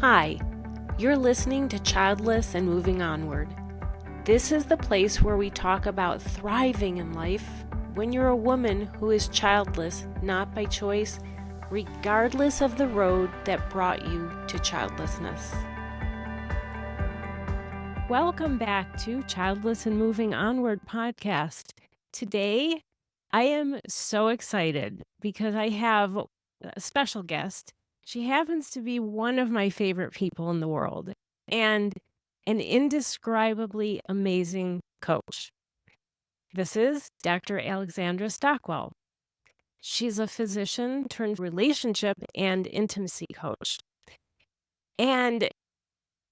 Hi, you're listening to Childless and Moving Onward. This is the place where we talk about thriving in life when you're a woman who is childless, not by choice, regardless of the road that brought you to childlessness. Welcome back to Childless and Moving Onward podcast. Today, I am so excited because I have a special guest. She happens to be one of my favorite people in the world and an indescribably amazing coach. This is Dr. Alexandra Stockwell. She's a physician turned relationship and intimacy coach. And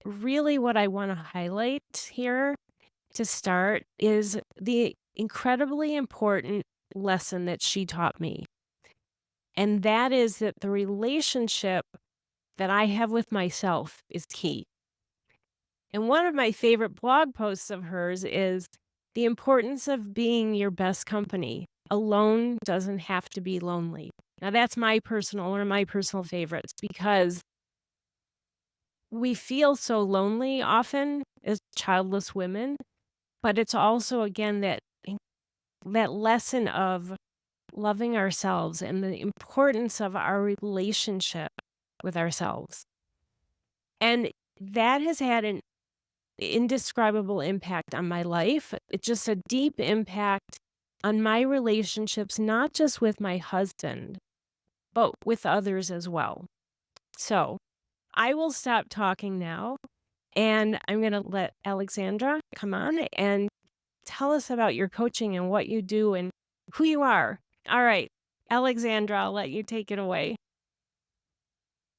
really what I want to highlight here to start is the incredibly important lesson that she taught me. And that is that the relationship that I have with myself is key. And one of my favorite blog posts of hers is the importance of being your best company. Alone doesn't have to be lonely. Now that's one of my personal favorites because we feel so lonely often as childless women, but it's also, again, that lesson of loving ourselves and the importance of our relationship with ourselves. And that has had an indescribable impact on my life. It's just a deep impact on my relationships, not just with my husband, but with others as well. So I will stop talking now, and I'm going to let Alexandra come on and tell us about your coaching and what you do and who you are. All right, Alexandra, I'll let you take it away.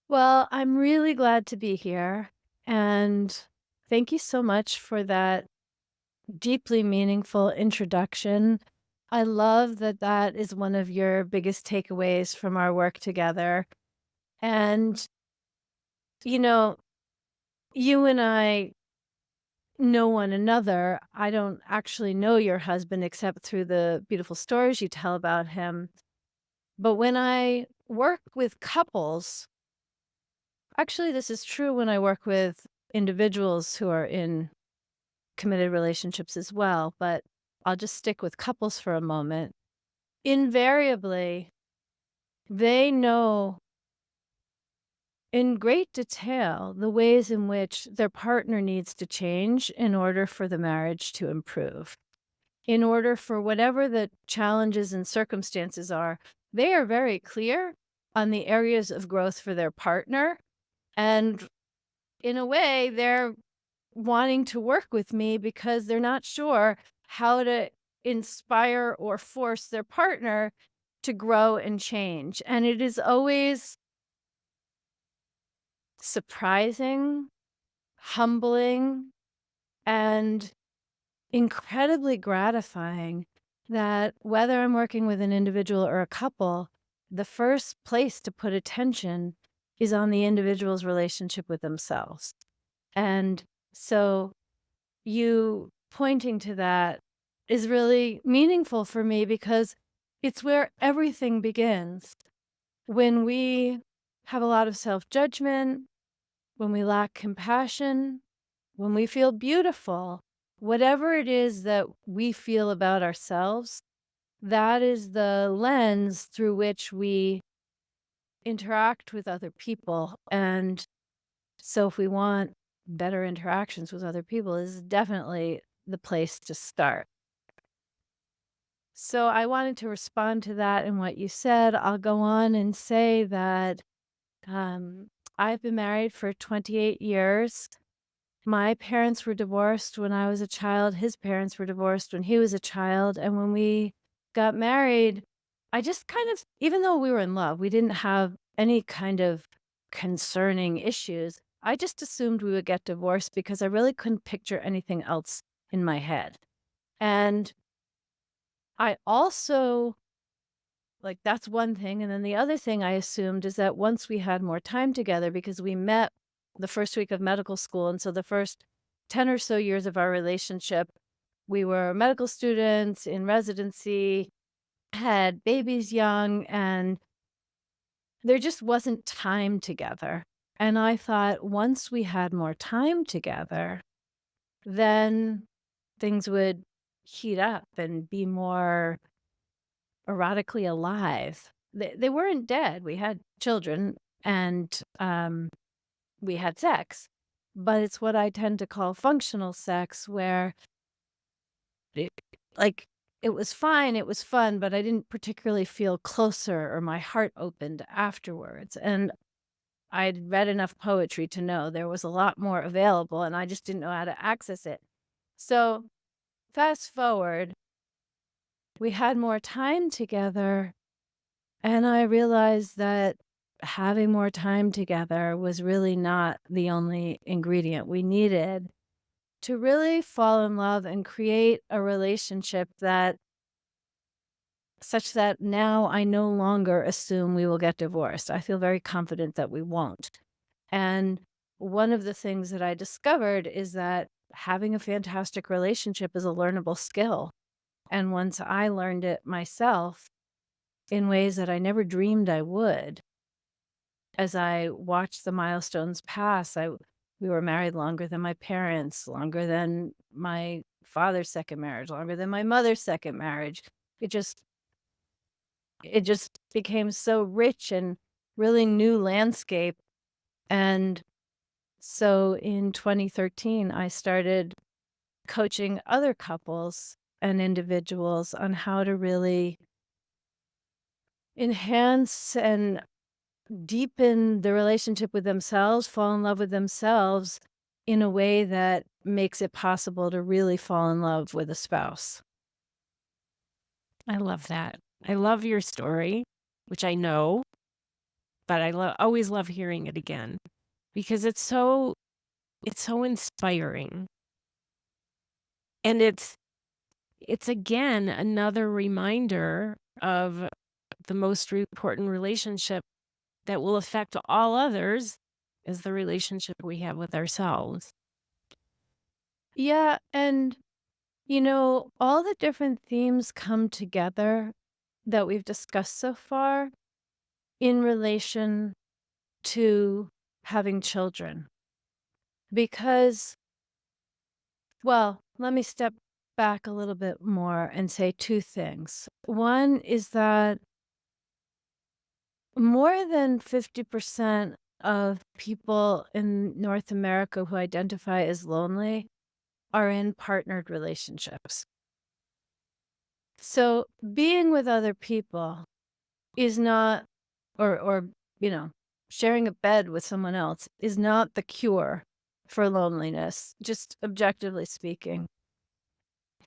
Well, I'm really glad to be here. And thank you so much for that deeply meaningful introduction. I love that that is one of your biggest takeaways from our work together. And, you and I know one another. I don't actually know your husband except through the beautiful stories you tell about him. But when I work with couples, actually, this is true when I work with individuals who are in committed relationships as well, but I'll just stick with couples for a moment. Invariably, they know in great detail the ways in which their partner needs to change in order for the marriage to improve. In order for whatever the challenges and circumstances are, they are very clear on the areas of growth for their partner. And in a way, they're wanting to work with me because they're not sure how to inspire or force their partner to grow and change. And it is always surprising, humbling, and incredibly gratifying that whether I'm working with an individual or a couple, the first place to put attention is on the individual's relationship with themselves. And so you pointing to that is really meaningful for me because it's where everything begins. When we have a lot of self-judgment, when we lack compassion, when we feel beautiful, whatever it is that we feel about ourselves, that is the lens through which we interact with other people. And so if we want better interactions with other people, is definitely the place to start. So I wanted to respond to that and what you said. I'll go on and say that I've been married for 28 years. My parents were divorced when I was a child. His parents were divorced when he was a child. And when we got married, I just kind of, even though we were in love, we didn't have any kind of concerning issues. I just assumed we would get divorced because I really couldn't picture anything else in my head. And I also, like, that's one thing. And then the other thing I assumed is that once we had more time together, because we met the first week of medical school, and so the first 10 or so years of our relationship, we were medical students in residency, had babies young, and there just wasn't time together. And I thought once we had more time together, then things would heat up and be more erotically alive. They weren't dead. We had children and we had sex, but it's what I tend to call functional sex, where it, like it was fine, it was fun, but I didn't particularly feel closer or my heart opened afterwards. And I'd read enough poetry to know there was a lot more available, and I just didn't know how to access it. So, fast forward, we had more time together, and I realized that having more time together was really not the only ingredient we needed to really fall in love and create a relationship that such that now I no longer assume we will get divorced. I feel very confident that we won't. And one of the things that I discovered is that having a fantastic relationship is a learnable skill. And once I learned it myself in ways that I never dreamed I would, as I watched the milestones pass, we were married longer than my parents, longer than my father's second marriage, longer than my mother's second marriage. It just it just became so rich and really new landscape. And so in 2013, I started coaching other couples and individuals on how to really enhance and deepen the relationship with themselves, fall in love with themselves in a way that makes it possible to really fall in love with a spouse. I love that. I love your story, which I know, but always love hearing it again because it's so inspiring. And it's again another reminder of the most important relationship that will affect all others is the relationship we have with ourselves. Yeah, and all the different themes come together that we've discussed so far in relation to having children. Because, well, let me step back a little bit more and say two things. One is that more than 50% of people in North America who identify as lonely are in partnered relationships. So being with other people is not, or, you know, sharing a bed with someone else is not the cure for loneliness, just objectively speaking.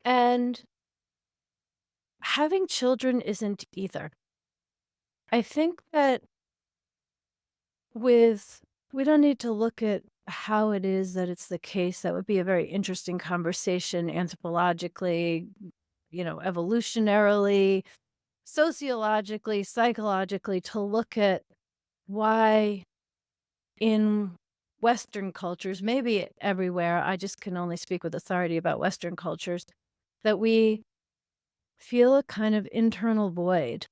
And having children isn't either. I think that with we don't need to look at how it is that it's the case. That would be a very interesting conversation anthropologically, evolutionarily, sociologically, psychologically, to look at why in Western cultures, maybe everywhere, I just can only speak with authority about Western cultures, that we feel a kind of internal void.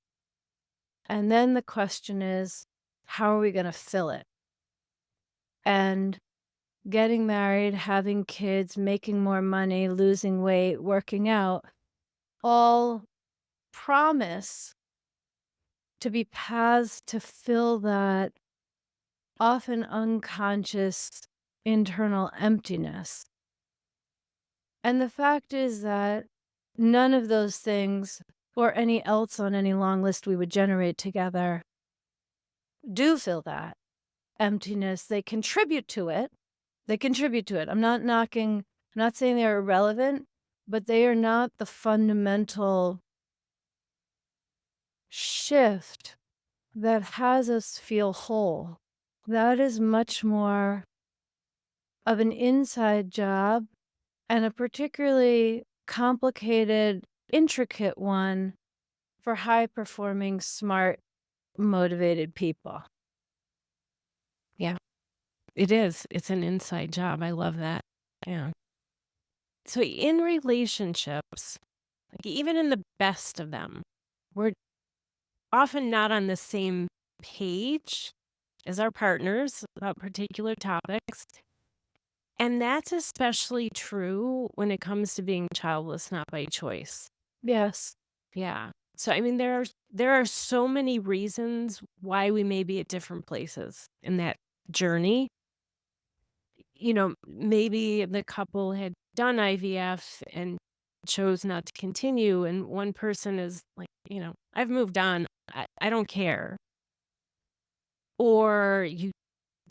And then the question is, how are we going to fill it? And getting married, having kids, making more money, losing weight, working out, all promise to be paths to fill that often unconscious internal emptiness. And the fact is that none of those things or any else on any long list we would generate together do fill that emptiness. They contribute to it. They contribute to it. I'm not saying they're irrelevant, but they are not the fundamental shift that has us feel whole. That is much more of an inside job and a particularly complicated, intricate one for high performing, smart, motivated people. Yeah, it is. It's an inside job. I love that. Yeah. So in relationships, like even in the best of them, we're often not on the same page as our partners about particular topics. And that's especially true when it comes to being childless, not by choice. Yes. Yeah. So I mean there are so many reasons why we may be at different places in that journey. Maybe the couple had done IVF and chose not to continue and one person is like, I've moved on. I don't care. Or you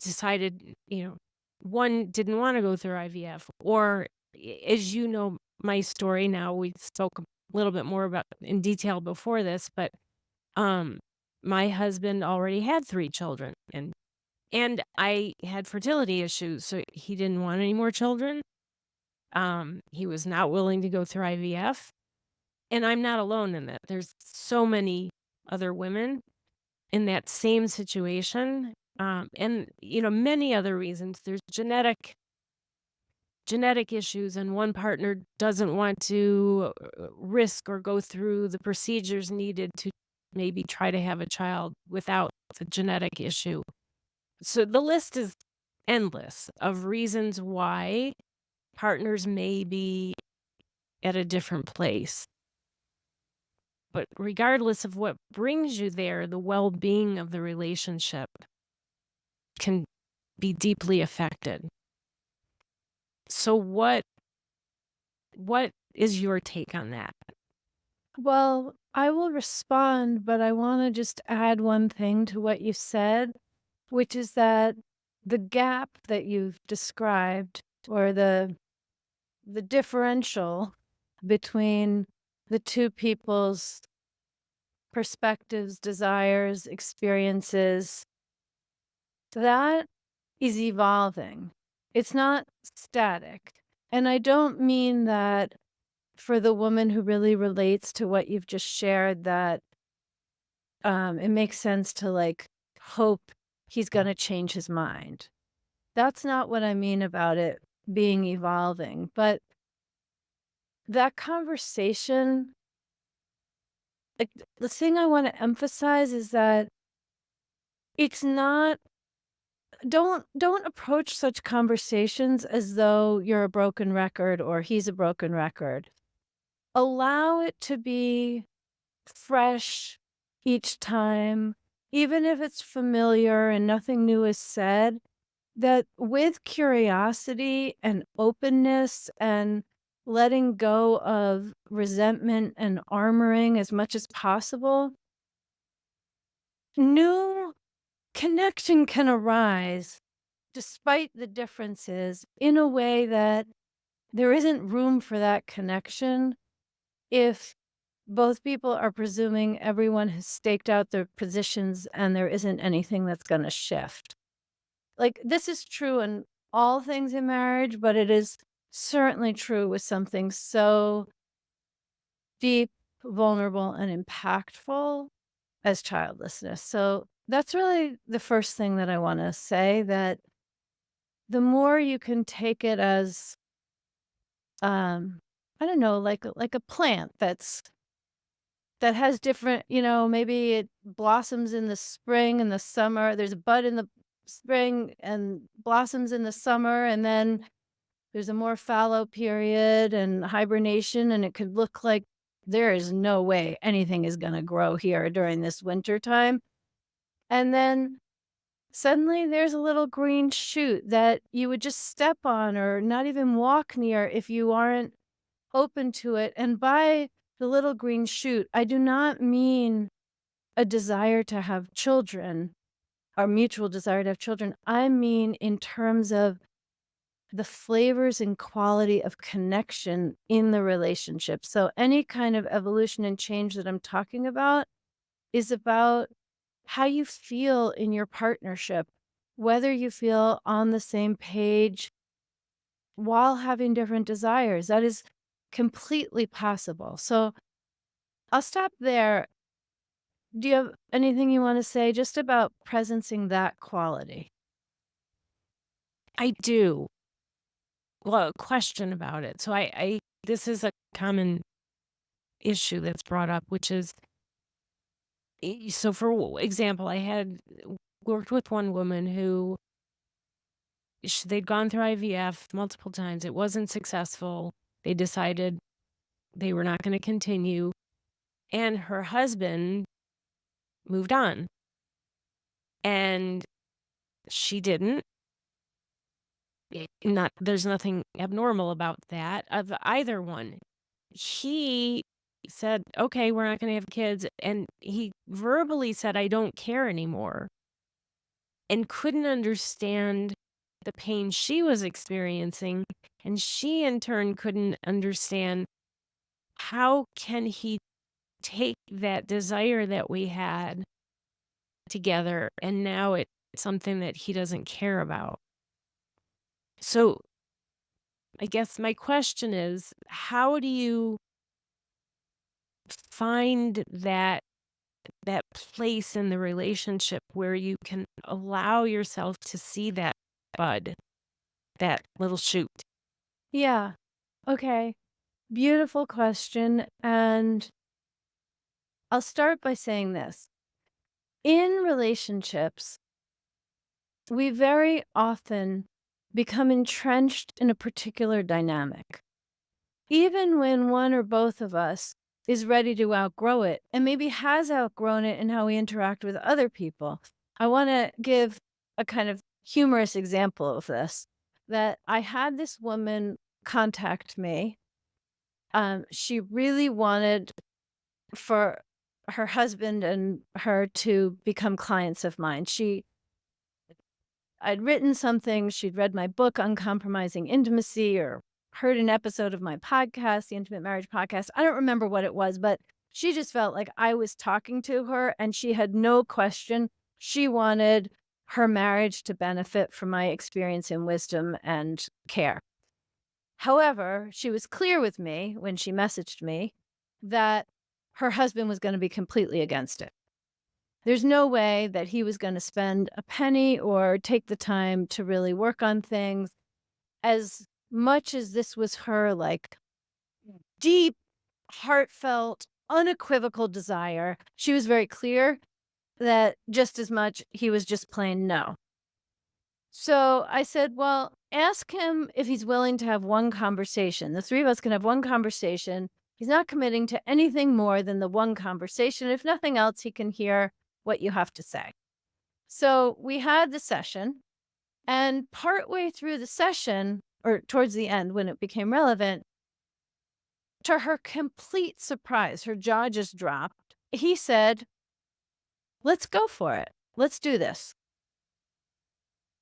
decided, one didn't want to go through IVF or as you know my story now, we spoke a little bit more about in detail before this, but um my husband already had 3 children and I had fertility issues, so he didn't want any more children. He was not willing to go through IVF, and I'm not alone in that. There's so many other women in that same situation, and, many other reasons. There's genetic issues, and one partner doesn't want to, risk or go through the procedures needed to maybe try to have a child without the genetic issue. So the list is endless of reasons why partners may be at a different place. But regardless of what brings you there, the well-being of the relationship can be deeply affected. So what is your take on that? Well, I will respond, but I want to just add one thing to what you said, which is that the gap that you've described or the differential between the two people's perspectives, desires, experiences, that is evolving. It's not static. And I don't mean that for the woman who really relates to what you've just shared that it makes sense to like hope he's going to change his mind. That's not what I mean about it being evolving. But that conversation, like the thing I want to emphasize is that it's not don't approach such conversations as though you're a broken record or he's a broken record. Allow it to be fresh each time, even if it's familiar and nothing new is said, that with curiosity and openness and letting go of resentment and armoring as much as possible, new connection can arise despite the differences in a way that there isn't room for that connection if both people are presuming everyone has staked out their positions and there isn't anything that's going to shift. Like, this is true in all things in marriage, but it is certainly true with something so deep, vulnerable, and impactful as childlessness. So that's really the first thing that I want to say, that the more you can take it as, um, I don't know, like a plant that has different, maybe it blossoms in the spring and the summer. There's a bud in the spring and blossoms in the summer, and then there's a more fallow period and hibernation, and it could look like there is no way anything is going to grow here during this winter time. And then suddenly there's a little green shoot that you would just step on or not even walk near if you aren't open to it. And by the little green shoot, I do not mean a desire to have children, our mutual desire to have children. I mean in terms of the flavors and quality of connection in the relationship. So any kind of evolution and change that I'm talking about is about how you feel in your partnership, whether you feel on the same page while having different desires. That is completely possible. So I'll stop there. Do you have anything you want to say just about presencing that quality? I do. Well, a question about it. So I this is a common issue that's brought up, which is so for example, I had worked with one woman who they'd gone through IVF multiple times. It wasn't successful. They decided they were not going to continue. And her husband moved on. And she didn't. There's nothing abnormal about that of either one. He said, "Okay, we're not going to have kids." And he verbally said, "I don't care anymore." And couldn't understand the pain she was experiencing. And she in turn couldn't understand, how can he take that desire that we had together and now it's something that he doesn't care about. So I guess my question is, how do you find that place in the relationship where you can allow yourself to see that bud, that little shoot? Yeah. Okay. Beautiful question. And I'll start by saying this. In relationships, we very often become entrenched in a particular dynamic. Even when one or both of us is ready to outgrow it and maybe has outgrown it in how we interact with other people. I want to give a kind of humorous example of this, that I had this woman contact me. She really wanted for her husband and her to become clients of mine. I'd written something, she'd read my book, Uncompromising Intimacy, or heard an episode of my podcast, the Intimate Marriage Podcast. I don't remember what it was, but she just felt like I was talking to her and she had no question. She wanted her marriage to benefit from my experience and wisdom and care. However, she was clear with me when she messaged me that her husband was going to be completely against it. There's no way that he was going to spend a penny or take the time to really work on things. As much as this was her like deep, heartfelt, unequivocal desire, she was very clear that just as much he was just plain no. So I said, well, ask him if he's willing to have one conversation. The three of us can have one conversation. He's not committing to anything more than the one conversation. If nothing else, he can hear what you have to say. So we had the session, and partway through the session, or towards the end when it became relevant, to her complete surprise, her jaw just dropped. He said, "Let's go for it. Let's do this."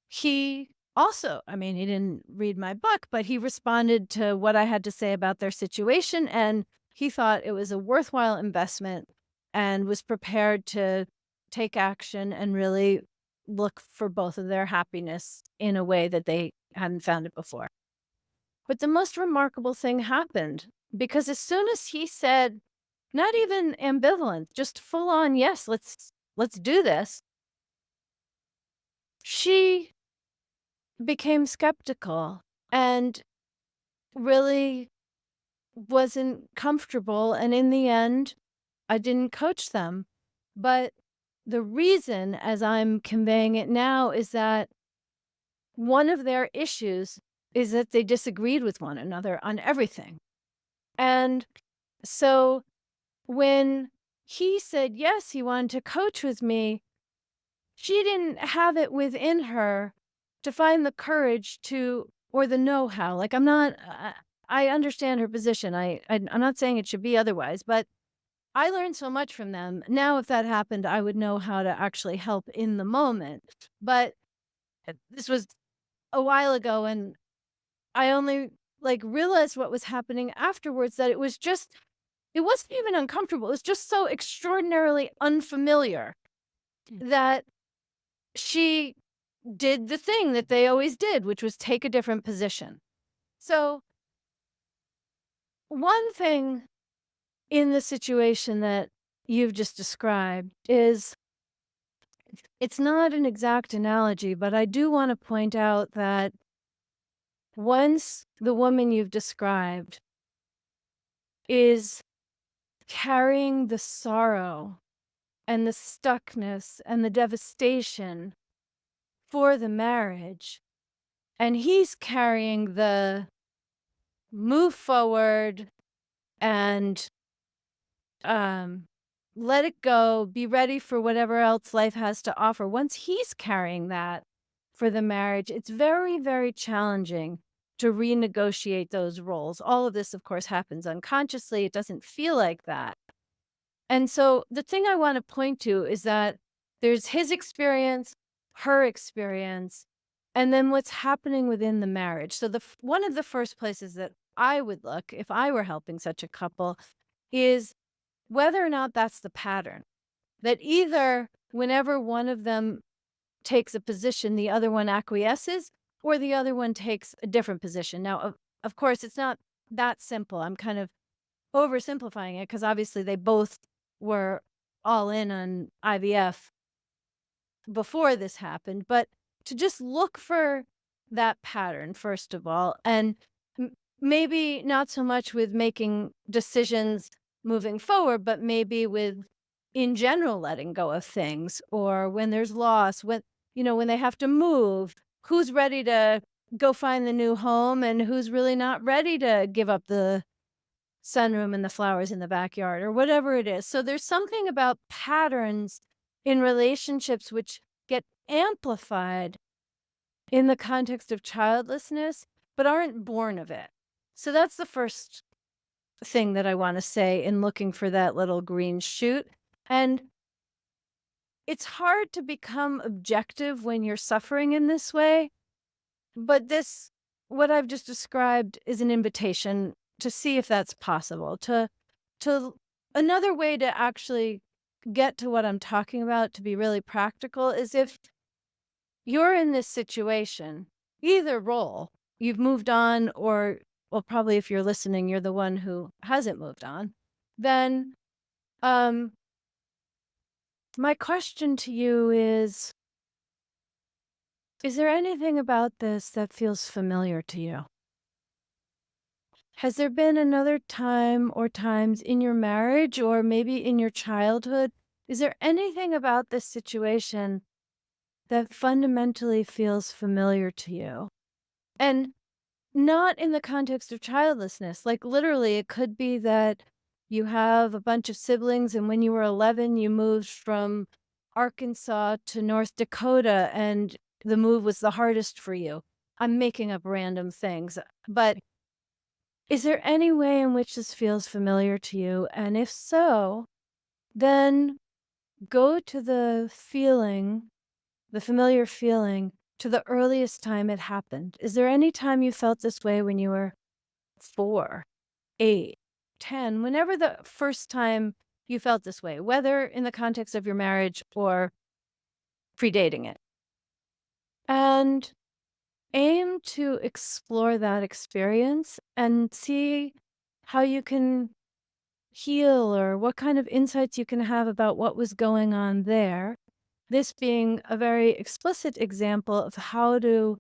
He also, I mean, he didn't read my book, but he responded to what I had to say about their situation, and he thought it was a worthwhile investment and was prepared to take action and really look for both of their happiness in a way that they hadn't found it before. But the most remarkable thing happened, because as soon as he said, not even ambivalent, just full on, yes, let's do this, she became skeptical and really wasn't comfortable. And in the end, I didn't coach them. But the reason, as I'm conveying it now, is that one of their issues is that they disagreed with one another on everything. And so when he said yes, he wanted to coach with me, she didn't have it within her to find the courage to, or the know-how. Like, I understand her position. I'm not saying it should be otherwise, but I learned so much from them. Now, if that happened, I would know how to actually help in the moment. But this was a while ago, and I only like realized what was happening afterwards, that it wasn't even uncomfortable. It was just so extraordinarily unfamiliar that she did the thing that they always did, which was take a different position. So one thing in the situation that you've just described is, it's not an exact analogy, but I do want to point out that once the woman you've described is carrying the sorrow and the stuckness and the devastation for the marriage. And he's carrying the move forward and um let it go, be ready for whatever else life has to offer. Once he's carrying that for the marriage, it's very, very challenging to renegotiate those roles. All of this, of course, happens unconsciously. It doesn't feel like that. And so the thing I want to point to is that there's his experience, her experience, and then what's happening within the marriage. So one of the first places that I would look if I were helping such a couple is whether or not that's the pattern. That either whenever one of them takes a position, the other one acquiesces, or the other one takes a different position. Now, of course, it's not that simple. I'm kind of oversimplifying it because obviously they both were all in on IVF before this happened, but to just look for that pattern, first of all, and maybe not so much with making decisions moving forward, but maybe with in general letting go of things, or when there's loss, when they have to move, who's ready to go find the new home and who's really not ready to give up the sunroom and the flowers in the backyard or whatever it is. So there's something about patterns in relationships which get amplified in the context of childlessness, but aren't born of it. So that's the first thing that I want to say in looking for that little green shoot. And it's hard to become objective when you're suffering in this way, but what I've just described is an invitation to see if that's possible. To another way to actually get to what I'm talking about, to be really practical, is if you're in this situation, either role, you've moved on, or, well, probably if you're listening, you're the one who hasn't moved on, then um, my question to you is there anything about this that feels familiar to you? Has there been another time or times in your marriage or maybe in your childhood? Is there anything about this situation that fundamentally feels familiar to you? And not in the context of childlessness. Like, literally, it could be that you have a bunch of siblings, and when you were 11, you moved from Arkansas to North Dakota, and the move was the hardest for you. I'm making up random things. But is there any way in which this feels familiar to you? And if so, then go to the familiar feeling, to the earliest time it happened. Is there any time you felt this way when you were 4, 8, 10, whenever the first time you felt this way, whether in the context of your marriage or predating it? And aim to explore that experience and see how you can heal or what kind of insights you can have about what was going on there. This being a very explicit example of how to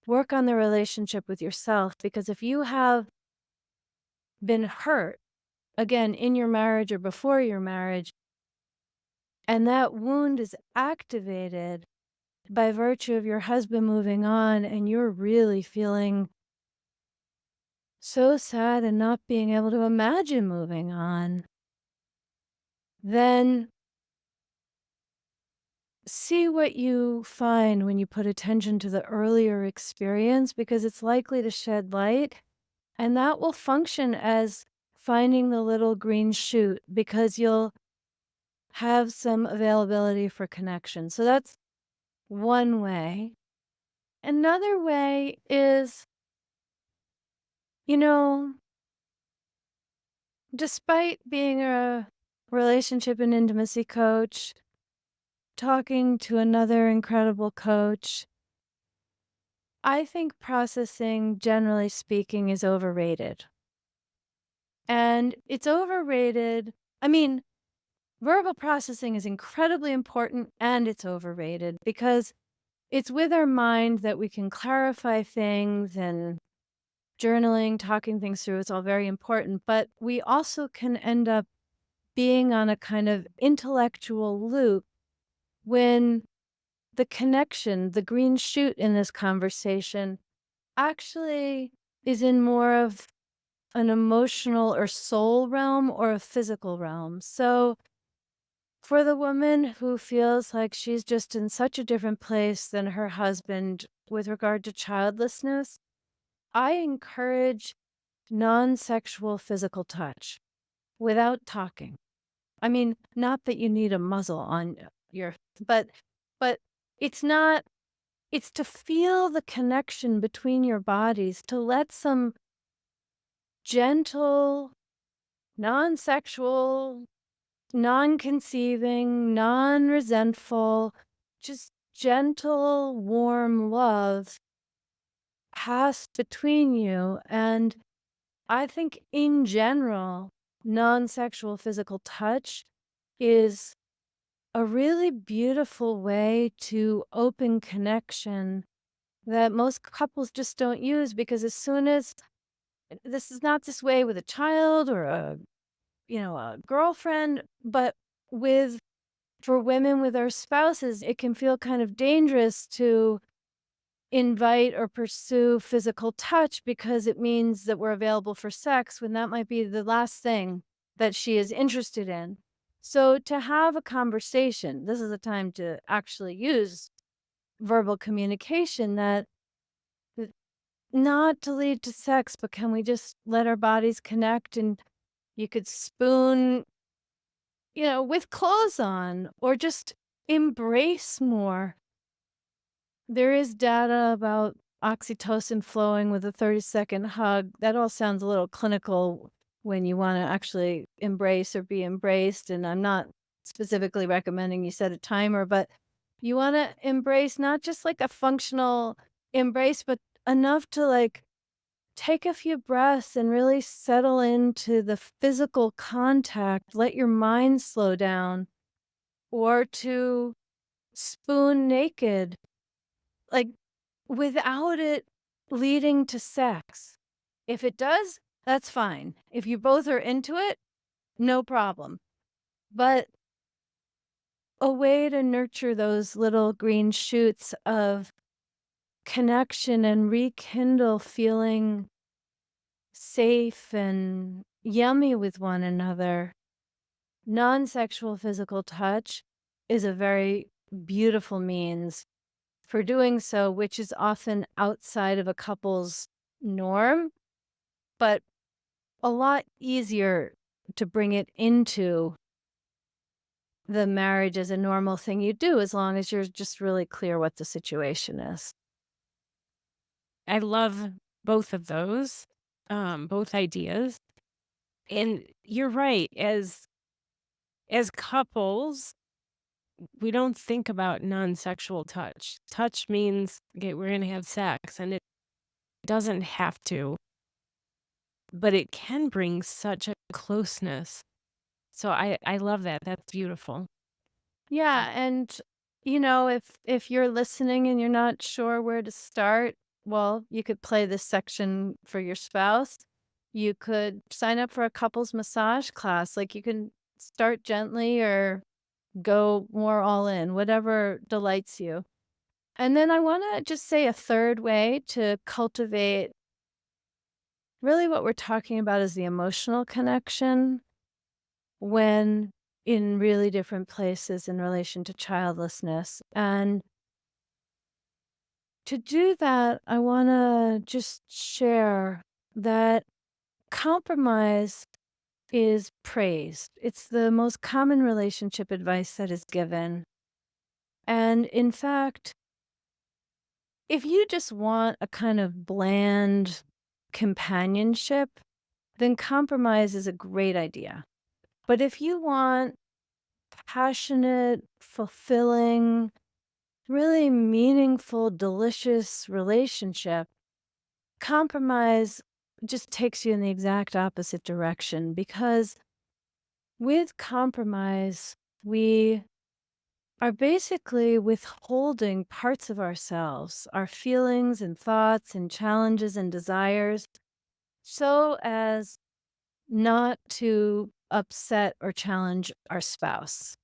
work on the relationship with yourself. Because if you have been hurt, again, in your marriage or before your marriage, and that wound is activated by virtue of your husband moving on, and you're really feeling so sad and not being able to imagine moving on, then see what you find when you put attention to the earlier experience, because it's likely to shed light, and that will function as finding the little green shoot because you'll have some availability for connection. So that's one way. Another way is, you know, despite being a relationship and intimacy coach, talking to another incredible coach, I think processing, generally speaking, is overrated. And it's overrated. I mean, verbal processing is incredibly important and it's overrated because it's with our mind that we can clarify things, and journaling, talking things through, it's all very important. But we also can end up being on a kind of intellectual loop when the connection, the green shoot in this conversation actually is in more of an emotional or soul realm or a physical realm. So, for the woman who feels like she's just in such a different place than her husband with regard to childlessness, I encourage non sexual physical touch without talking. I mean, not that you need a muzzle on your, but, but it's not, it's to feel the connection between your bodies, to let some gentle, non sexual, non conceiving, non resentful, just gentle, warm love pass between you. And I think in general, non sexual physical touch is a really beautiful way to open connection that most couples just don't use because as soon as this is not this way with a child or a girlfriend, but with for women with their spouses, it can feel kind of dangerous to invite or pursue physical touch because it means that we're available for sex when that might be the last thing that she is interested in. So to have a conversation, this is a time to actually use verbal communication that not to lead to sex, but can we just let our bodies connect and you could spoon, with clothes on or just embrace more. There is data about oxytocin flowing with a 30-second hug. That all sounds a little clinical when you want to actually embrace or be embraced. And I'm not specifically recommending you set a timer, but you want to embrace not just like a functional embrace, but enough to like take a few breaths and really settle into the physical contact. Let your mind slow down or to spoon naked, like without it leading to sex. If it does, that's fine. If you both are into it, no problem. But a way to nurture those little green shoots of connection and rekindle feeling safe and yummy with one another. Non sexual physical touch is a very beautiful means for doing so, which is often outside of a couple's norm, but a lot easier to bring it into the marriage as a normal thing you do as long as you're just really clear what the situation is. I love both of those, both ideas. And you're right. As couples, we don't think about non-sexual touch. Touch means, okay, we're gonna have sex, and it doesn't have to, but it can bring such a closeness. So I love that. That's beautiful. Yeah, and if you're listening and you're not sure where to start, well, you could play this section for your spouse. You could sign up for a couples massage class. Like you can start gently or go more all in, whatever delights you. And then I want to just say a third way to cultivate really what we're talking about is the emotional connection when in really different places in relation to childlessness. And to do that, I want to just share that compromise is praised. It's the most common relationship advice that is given. And in fact, if you just want a kind of bland companionship, then compromise is a great idea. But if you want passionate, fulfilling, really meaningful, delicious relationship, compromise just takes you in the exact opposite direction because with compromise, we are basically withholding parts of ourselves, our feelings and thoughts and challenges and desires, so as not to upset or challenge our spouse.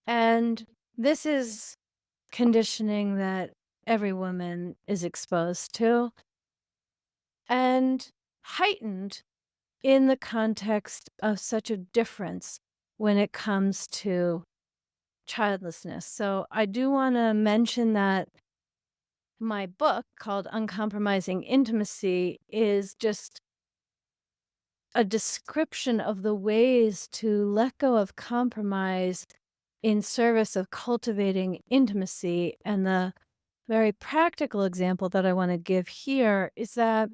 And this is conditioning that every woman is exposed to and heightened in the context of such a difference when it comes to childlessness. So I do want to mention that my book called Uncompromising Intimacy is just a description of the ways to let go of compromise in service of cultivating intimacy. And the very practical example that I want to give here is that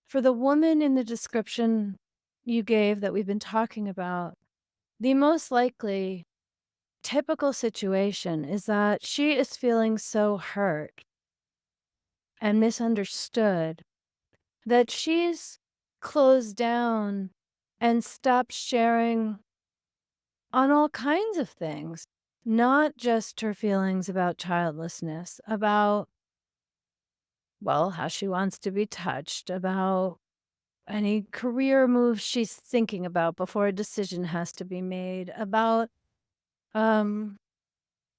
for the woman in the description you gave that we've been talking about, the most likely typical situation is that she is feeling so hurt and misunderstood that she's closed down and stopped sharing on all kinds of things, not just her feelings about childlessness, about, well, how she wants to be touched, about any career moves she's thinking about before a decision has to be made, about um,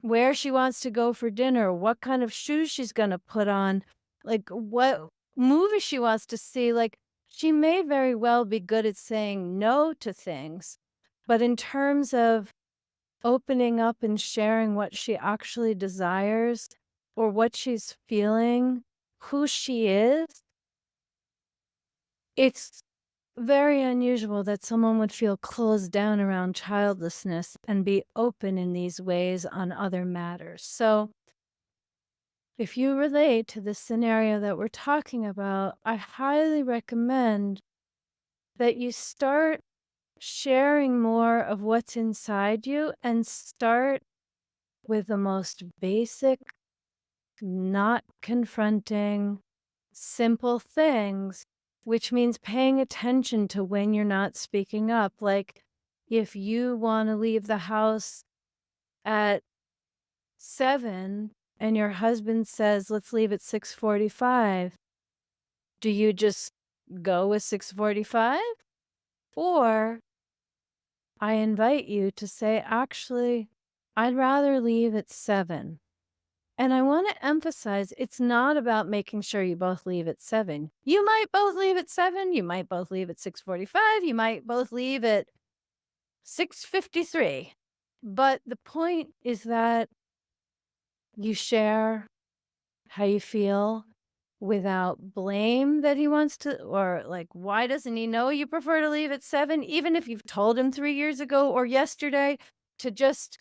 where she wants to go for dinner, what kind of shoes she's going to put on, like what movie she wants to see. Like, she may very well be good at saying no to things, but in terms of opening up and sharing what she actually desires or what she's feeling, who she is, it's very unusual that someone would feel closed down around childlessness and be open in these ways on other matters. So, if you relate to the scenario that we're talking about, I highly recommend that you start sharing more of what's inside you and start with the most basic, not confronting, simple things, which means paying attention to when you're not speaking up. Like, if you want to leave the house at 7 and your husband says, let's leave at 6:45, do you just go with 6:45? Or I invite you to say, actually, I'd rather leave at 7. And I want to emphasize it's not about making sure you both leave at 7. You might both leave at 7, you might both leave at 6:45, you might both leave at 6:53. But the point is that you share how you feel without blame that he wants to, or like, why doesn't he know you prefer to leave at 7, even if you've told him 3 years ago or yesterday, to just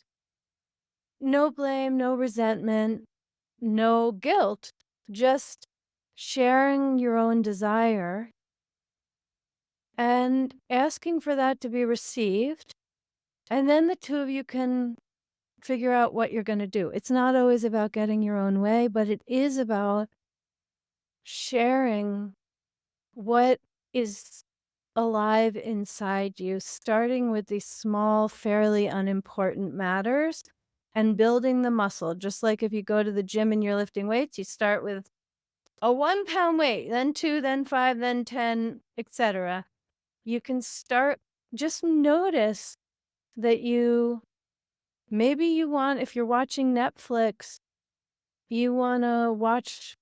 no blame, no resentment, no guilt, just sharing your own desire and asking for that to be received. And then the two of you can figure out what you're going to do. It's not always about getting your own way, but it is about sharing what is alive inside you, starting with these small, fairly unimportant matters and building the muscle. Just like if you go to the gym and you're lifting weights, you start with a 1 pound weight, then 2, then 5, then 10, etc. You can start, just notice that maybe you want, if you're watching Netflix, you want to watch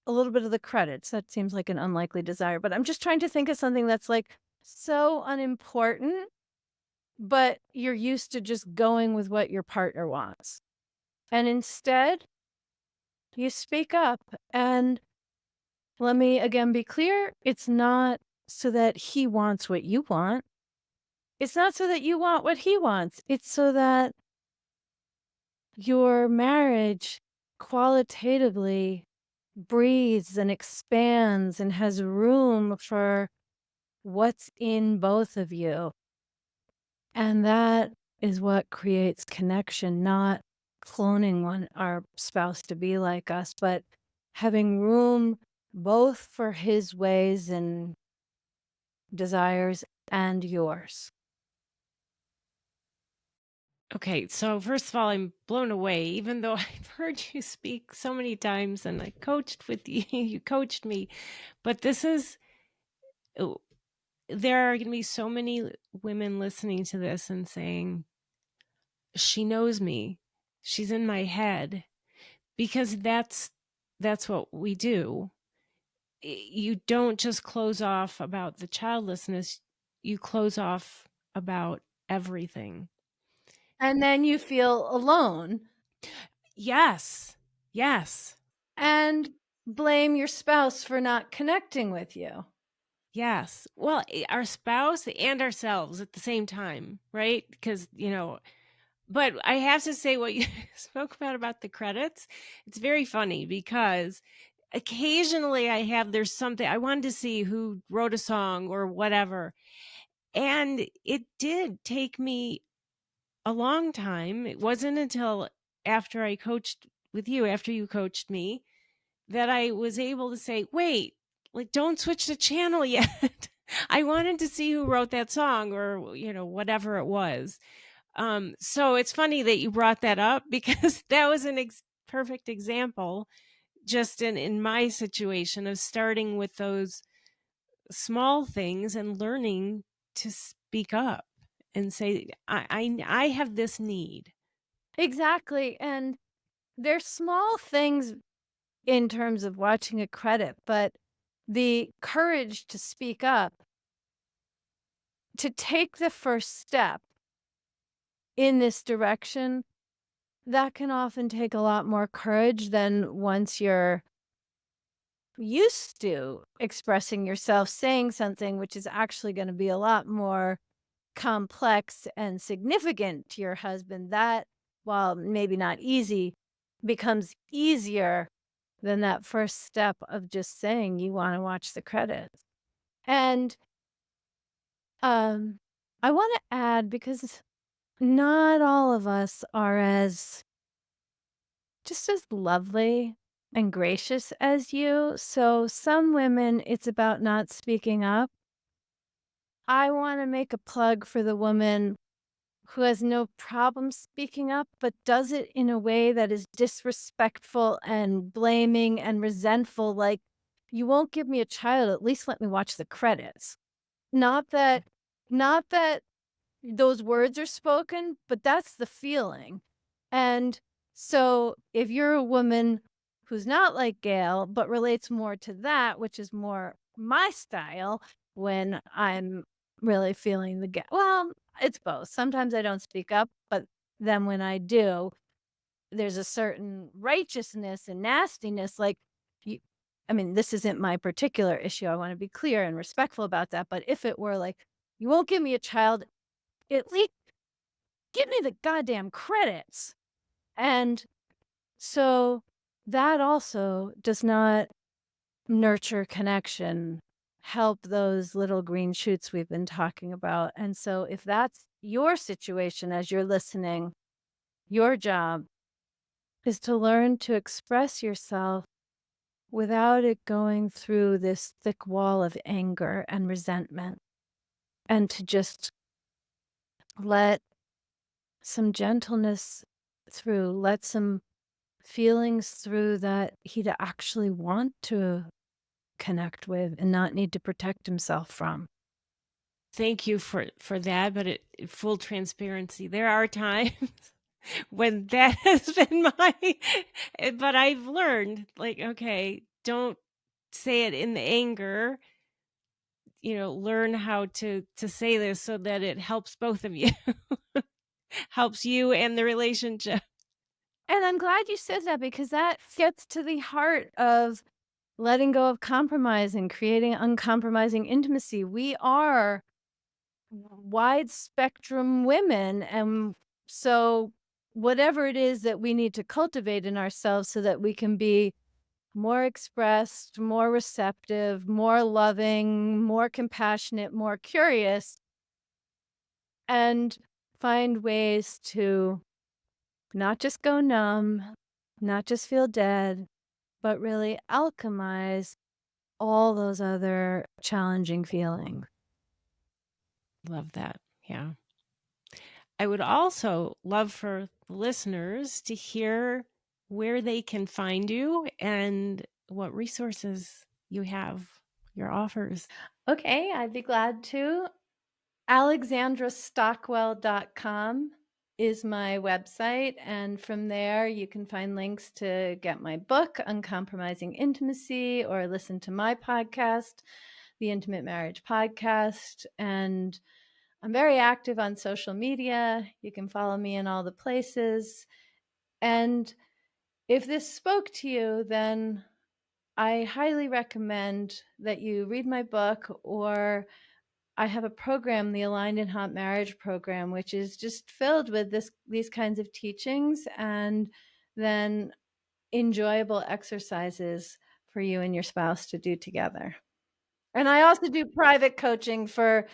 a little bit of the credits. That seems like an unlikely desire, but I'm just trying to think of something that's like so unimportant, but you're used to just going with what your partner wants. And instead, you speak up. And let me again be clear, it's not so that he wants what you want. It's not so that you want what he wants. It's so that your marriage qualitatively breathes and expands and has room for what's in both of you. And that is what creates connection, not cloning our spouse to be like us, but having room both for his ways and desires and yours. Okay, so first of all, I'm blown away, even though I've heard you speak so many times and I coached with you, you coached me. But this is, there are going to be so many women listening to this and saying, she knows me. She's in my head, because that's what we do. You don't just close off about the childlessness, you close off about everything. And then you feel alone Yes. Yes. and blame your spouse for not connecting with you. Yes. Well, our spouse and ourselves at the same time, right? Because, but I have to say what you spoke about the credits. It's very funny because occasionally there's something I wanted to see who wrote a song or whatever. And it did take me a long time. It wasn't until after I coached with you, after you coached me, that I was able to say, wait, like, don't switch the channel yet. I wanted to see who wrote that song or, whatever it was. So it's funny that you brought that up, because that was an perfect example just in my situation of starting with those small things and learning to speak up and say, I have this need. Exactly. And they're small things in terms of watching a credit, but the courage to speak up, to take the first step in this direction, that can often take a lot more courage than once you're used to expressing yourself, saying something which is actually going to be a lot more complex and significant to your husband. That, while maybe not easy, becomes easier than that first step of just saying you want to watch the credits. And um, I want to add, because not all of us are just as lovely and gracious as you. So some women, it's about not speaking up. I want to make a plug for the woman who has no problem speaking up, but does it in a way that is disrespectful and blaming and resentful. Like, you won't give me a child, at least let me watch the credits. Not that, not that those words are spoken, but that's the feeling. And so if you're a woman who's not like Gail, but relates more to that, which is more my style when I'm really feeling well, it's both. Sometimes I don't speak up, but then when I do, there's a certain righteousness and nastiness. Like, you, I mean, this isn't my particular issue. I want to be clear and respectful about that. But if it were like, you won't give me a child, at least give me the goddamn credits. And so that also does not nurture connection, help those little green shoots we've been talking about. And so if that's your situation as you're listening, your job is to learn to express yourself without it going through this thick wall of anger and resentment, and to just let some gentleness through, let some feelings through that he'd actually want to connect with and not need to protect himself from. Thank you for that, but full transparency, there are times when that has been but I've learned, like, okay, don't say it in the anger. Learn how to say this so that it helps both of you. Helps you and the relationship. And I'm glad you said that, because that gets to the heart of letting go of compromise and creating uncompromising intimacy. We are wide spectrum women. And so, whatever it is that we need to cultivate in ourselves so that we can be more expressed, more receptive, more loving, more compassionate, more curious, and find ways to not just go numb, not just feel dead, but really alchemize all those other challenging feelings. Love that. Yeah. I would also love for listeners to hear where they can find you and what resources you have your offers. Okay, I'd be glad to. AlexandraStockwell.com is my website, and from there you can find links to get my book, Uncompromising Intimacy, or listen to my podcast, the Intimate Marriage Podcast. And I'm very active on social media. You can follow me in all the places. And if this spoke to you, then I highly recommend that you read my book, or I have a program, the Aligned and Hot Marriage Program, which is just filled with these kinds of teachings and then enjoyable exercises for you and your spouse to do together. And I also do private coaching for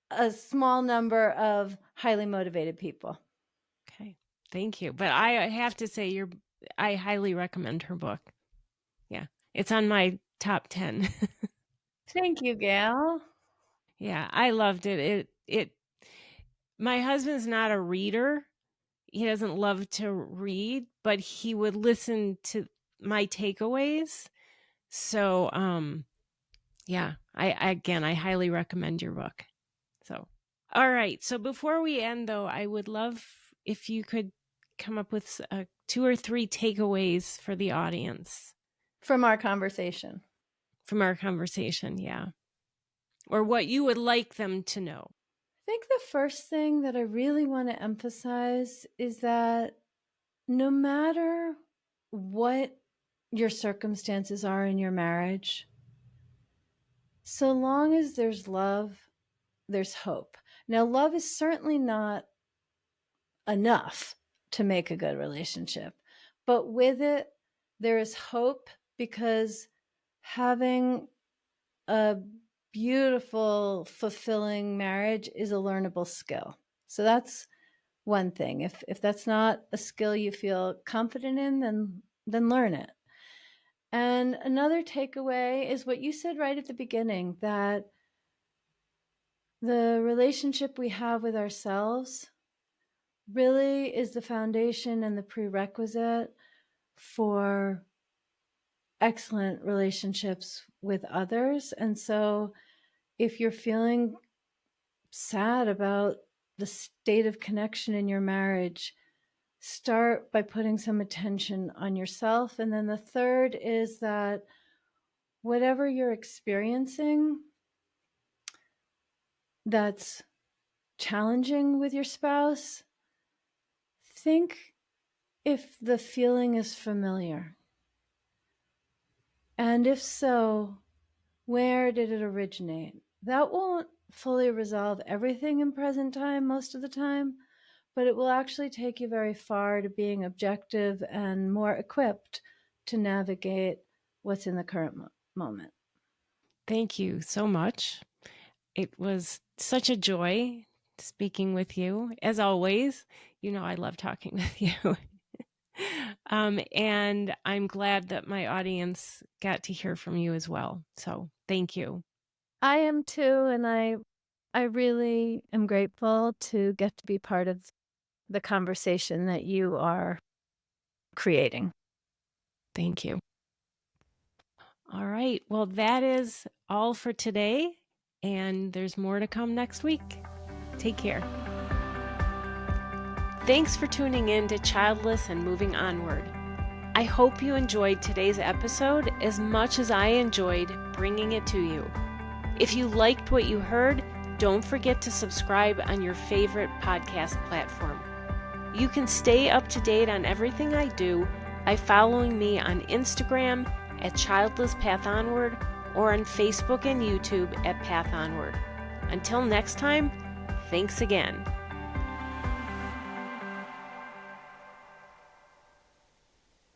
a small number of highly motivated people. Okay. Thank you. But I have to say I highly recommend her book. Yeah. It's on my top 10. Thank you, Gail. Yeah, I loved it. My husband's not a reader. He doesn't love to read, but he would listen to my takeaways. So, yeah, I highly recommend your book. So, all right. So before we end though, I would love if you could come up with 2 or 3 takeaways for the audience From our conversation. from our conversation. Yeah. Or what you would like them to know. I think the first thing that I really want to emphasize is that no matter what your circumstances are in your marriage, so long as there's love, there's hope. Now, love is certainly not enough to make a good relationship, but with it, there is hope, because having a beautiful, fulfilling marriage is a learnable skill. So that's one thing. If that's not a skill you feel confident in, then learn it. And another takeaway is what you said right at the beginning, that the relationship we have with ourselves really is the foundation and the prerequisite for excellent relationships with others. And so if you're feeling sad about the state of connection in your marriage, start by putting some attention on yourself. And then the third is that whatever you're experiencing that's challenging with your spouse, think if the feeling is familiar. And if so, where did it originate? That won't fully resolve everything in present time most of the time, but it will actually take you very far to being objective and more equipped to navigate what's in the current moment. Thank you so much. It was such a joy speaking with you. As always, you know I love talking with you. And I'm glad that my audience got to hear from you as well. So thank you. I am too, and I really am grateful to get to be part of the conversation that you are creating. Thank you. All right. Well, that is all for today, and there's more to come next week. Take care. Thanks for tuning in to Childless and Moving Onward. I hope you enjoyed today's episode as much as I enjoyed bringing it to you. If you liked what you heard, don't forget to subscribe on your favorite podcast platform. You can stay up to date on everything I do by following me on Instagram at Childless Path Onward or on Facebook and YouTube at Path Onward. Until next time, thanks again.